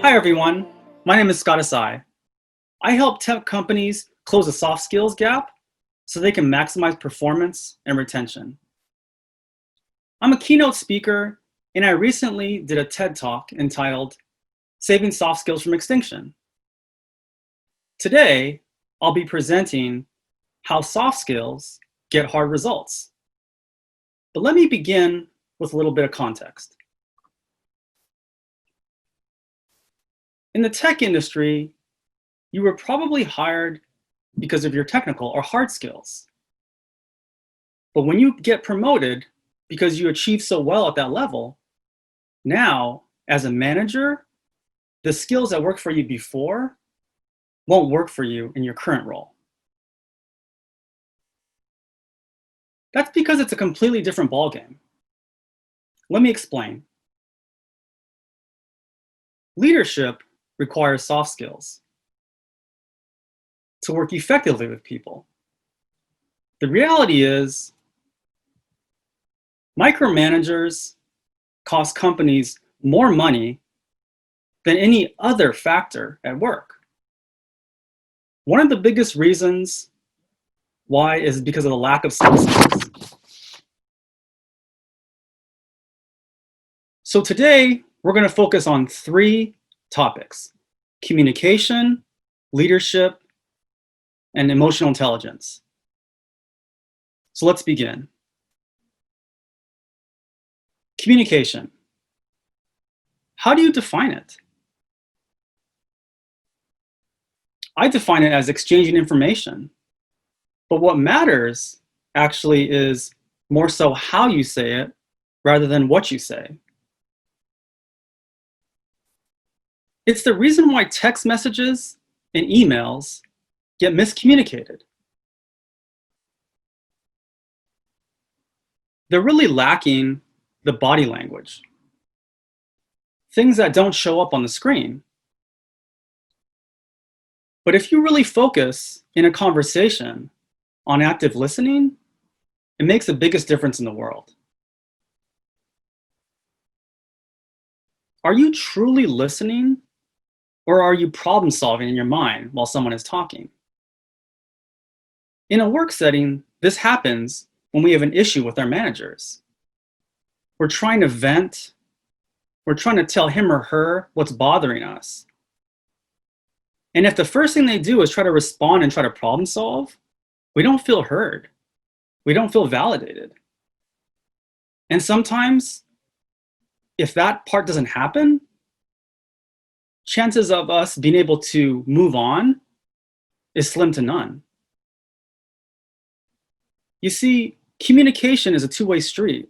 Hi everyone, my name is Scott Asai. I help tech companies close the soft skills gap so they can maximize performance and retention. I'm a keynote speaker and I recently did a TED Talk entitled Saving Soft Skills from Extinction. Today, I'll be presenting how soft skills get hard results. But let me begin with a little bit of context. In the tech industry, you were probably hired because of your technical or hard skills. But when you get promoted because you achieve so well at that level, now as a manager, the skills that worked for you before won't work for you in your current role. That's because it's a completely different ballgame. Let me explain. Leadership requires soft skills to work effectively with people. The reality is, micromanagers cost companies more money than any other factor at work. One of the biggest reasons why is because of the lack of soft skills. So today, we're going to focus on three topics: communication, leadership, and emotional intelligence. So let's begin. Communication. How do you define it? I define it as exchanging information. But what matters actually is more so how you say it rather than what you say. It's the reason why text messages and emails get miscommunicated. They're really lacking the body language, things that don't show up on the screen. But if you really focus in a conversation on active listening, it makes the biggest difference in the world. Are you truly listening, or are you problem solving in your mind while someone is talking? In a work setting, this happens when we have an issue with our managers. We're trying to vent. We're trying to tell him or her what's bothering us. And if the first thing they do is try to respond and try to problem solve, we don't feel heard. We don't feel validated. And sometimes, if that part doesn't happen, chances of us being able to move on is slim to none. You see, communication is a two-way street.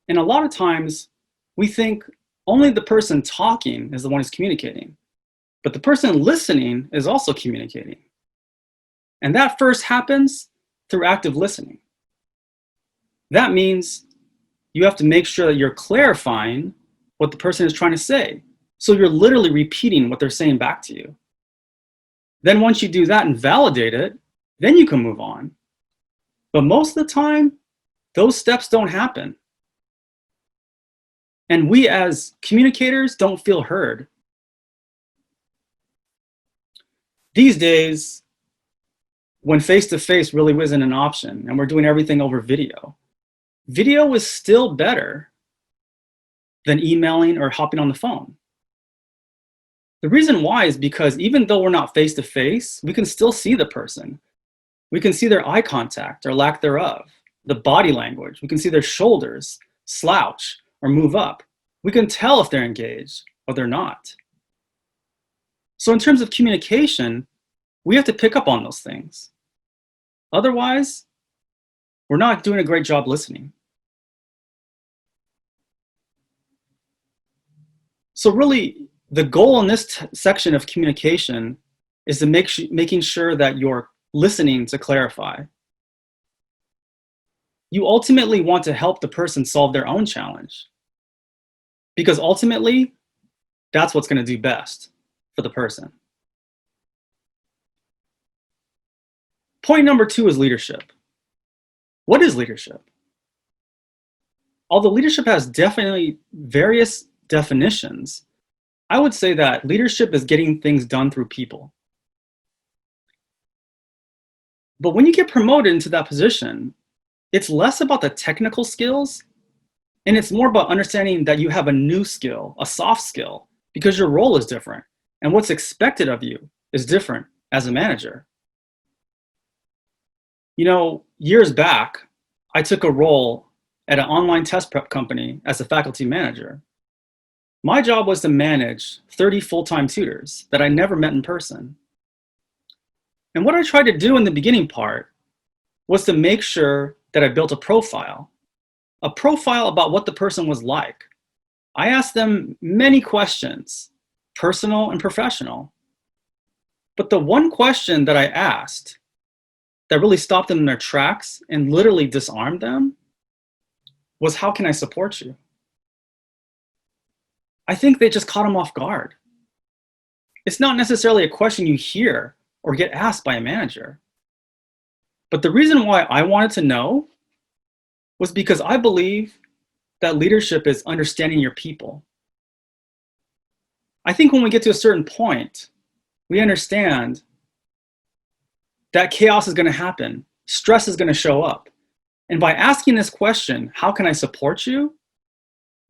And a lot of times, we think only the person talking is the one who's communicating. But the person listening is also communicating. And that first happens through active listening. That means you have to make sure that you're clarifying what the person is trying to say. So you're literally repeating what they're saying back to you. Then once you do that and validate it, then you can move on. But most of the time, those steps don't happen. And we as communicators don't feel heard. These days, when face-to-face really wasn't an option and we're doing everything over video, video is still better than emailing or hopping on the phone. The reason why is because even though we're not face-to-face, we can still see the person. We can see their eye contact or lack thereof, the body language. We can see their shoulders slouch or move up. We can tell if they're engaged or they're not. So in terms of communication, we have to pick up on those things. Otherwise, we're not doing a great job listening. So really, the goal in this section of communication is to making sure that you're listening to clarify. You ultimately want to help the person solve their own challenge, because ultimately, that's what's going to do best for the person. Point number 2 is leadership. What is leadership? Although leadership has definitely various definitions, I would say that leadership is getting things done through people. But when you get promoted into that position, it's less about the technical skills and it's more about understanding that you have a new skill, a soft skill, because your role is different and what's expected of you is different as a manager. You know, years back, I took a role at an online test prep company as a faculty manager. My job was to manage 30 full-time tutors that I never met in person. And what I tried to do in the beginning part was to make sure that I built a profile about what the person was like. I asked them many questions, personal and professional. But the one question that I asked that really stopped them in their tracks and literally disarmed them was, how can I support you? I think they just caught them off guard. It's not necessarily a question you hear or get asked by a manager. But the reason why I wanted to know was because I believe that leadership is understanding your people. I think when we get to a certain point, we understand that chaos is going to happen, stress is going to show up. And by asking this question, how can I support you?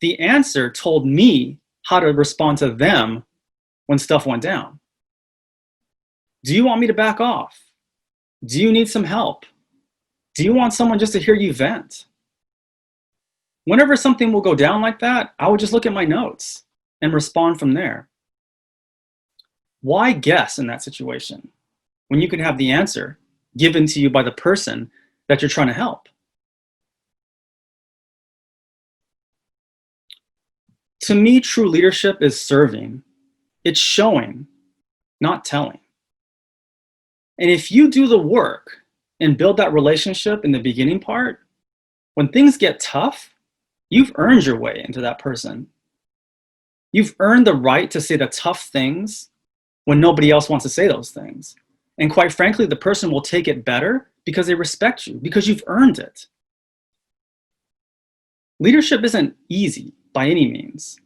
The answer told me how to respond to them when stuff went down. Do you want me to back off? Do you need some help? Do you want someone just to hear you vent? Whenever something will go down like that, I would just look at my notes and respond from there. Why guess in that situation when you can have the answer given to you by the person that you're trying to help? To me, true leadership is serving. It's showing, not telling. And if you do the work and build that relationship in the beginning part, when things get tough, you've earned your way into that person. You've earned the right to say the tough things when nobody else wants to say those things. And quite frankly, the person will take it better because they respect you, because you've earned it. Leadership isn't easy by any means.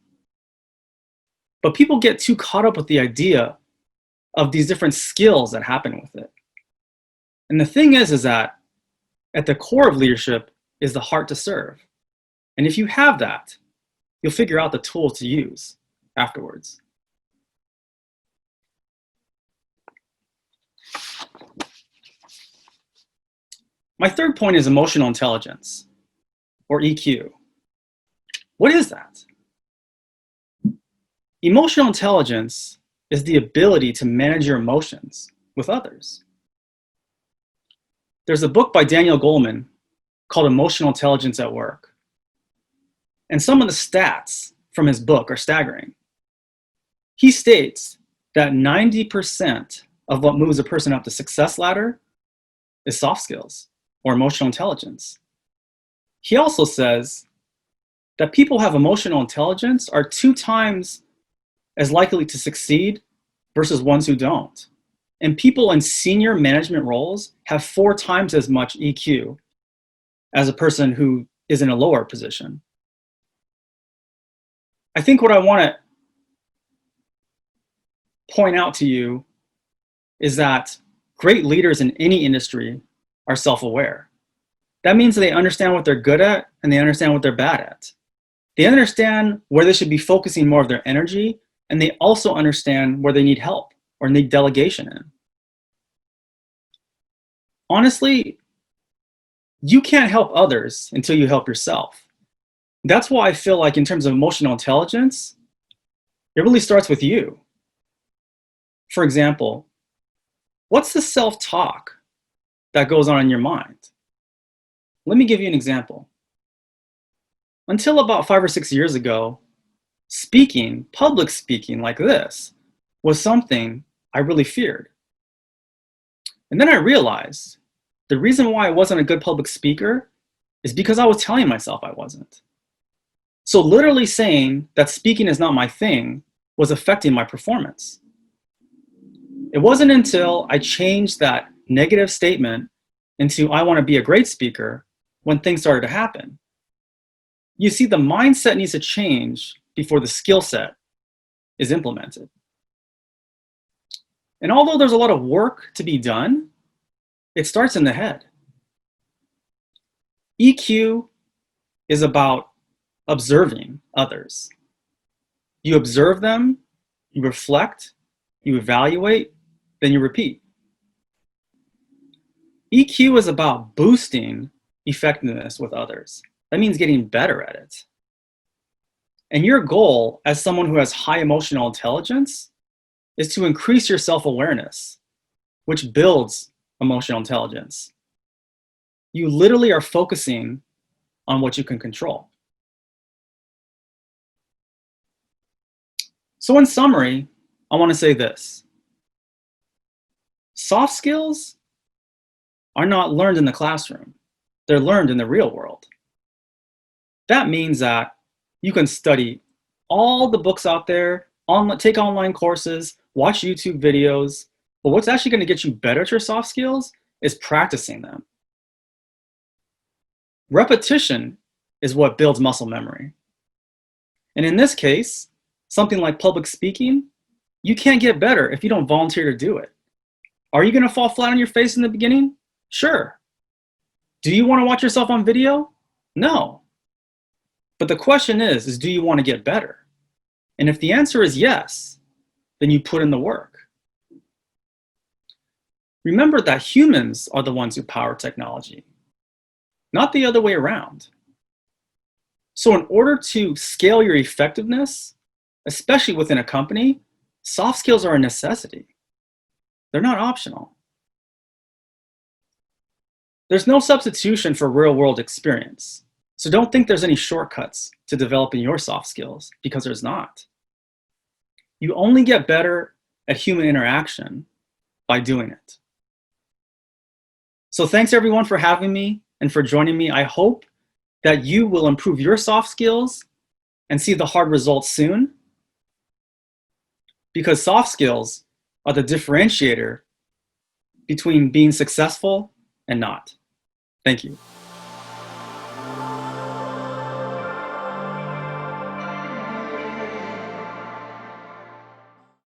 But people get too caught up with the idea of these different skills that happen with it. And the thing is that at the core of leadership is the heart to serve. And if you have that, you'll figure out the tools to use afterwards. My third point is emotional intelligence, or EQ. What is that? Emotional intelligence is the ability to manage your emotions with others. There's a book by Daniel Goleman called Emotional Intelligence at Work. And some of the stats from his book are staggering. He states that 90% of what moves a person up the success ladder is soft skills or emotional intelligence. He also says that people who have emotional intelligence are 2 times as likely to succeed versus ones who don't. And people in senior management roles have 4 times as much EQ as a person who is in a lower position. I think what I want to point out to you is that great leaders in any industry are self-aware. That means they understand what they're good at and they understand what they're bad at. They understand where they should be focusing more of their energy, and they also understand where they need help or need delegation in. Honestly, you can't help others until you help yourself. That's why I feel like in terms of emotional intelligence, it really starts with you. For example, what's the self-talk that goes on in your mind? Let me give you an example. Until about 5 or 6 years ago, speaking, public speaking like this, was something I really feared. And then I realized the reason why I wasn't a good public speaker is because I was telling myself I wasn't. So literally saying that speaking is not my thing was affecting my performance. It wasn't until I changed that negative statement into I want to be a great speaker when things started to happen. You see, the mindset needs to change before the skill set is implemented. And although there's a lot of work to be done, it starts in the head. EQ is about observing others. You observe them, you reflect, you evaluate, then you repeat. EQ is about boosting effectiveness with others. That means getting better at it. And your goal as someone who has high emotional intelligence is to increase your self-awareness, which builds emotional intelligence. You literally are focusing on what you can control. So in summary, I want to say this. Soft skills are not learned in the classroom. They're learned in the real world. That means that you can study all the books out there, take online courses, watch YouTube videos, but what's actually going to get you better at your soft skills is practicing them. Repetition is what builds muscle memory. And in this case, something like public speaking, you can't get better if you don't volunteer to do it. Are you going to fall flat on your face in the beginning? Sure. Do you want to watch yourself on video? No. But the question is do you want to get better? And if the answer is yes, then you put in the work. Remember that humans are the ones who power technology, not the other way around. So in order to scale your effectiveness, especially within a company, soft skills are a necessity. They're not optional. There's no substitution for real-world experience. So don't think there's any shortcuts to developing your soft skills, because there's not. You only get better at human interaction by doing it. So thanks everyone for having me and for joining me. I hope that you will improve your soft skills and see the hard results soon, because soft skills are the differentiator between being successful and not. Thank you.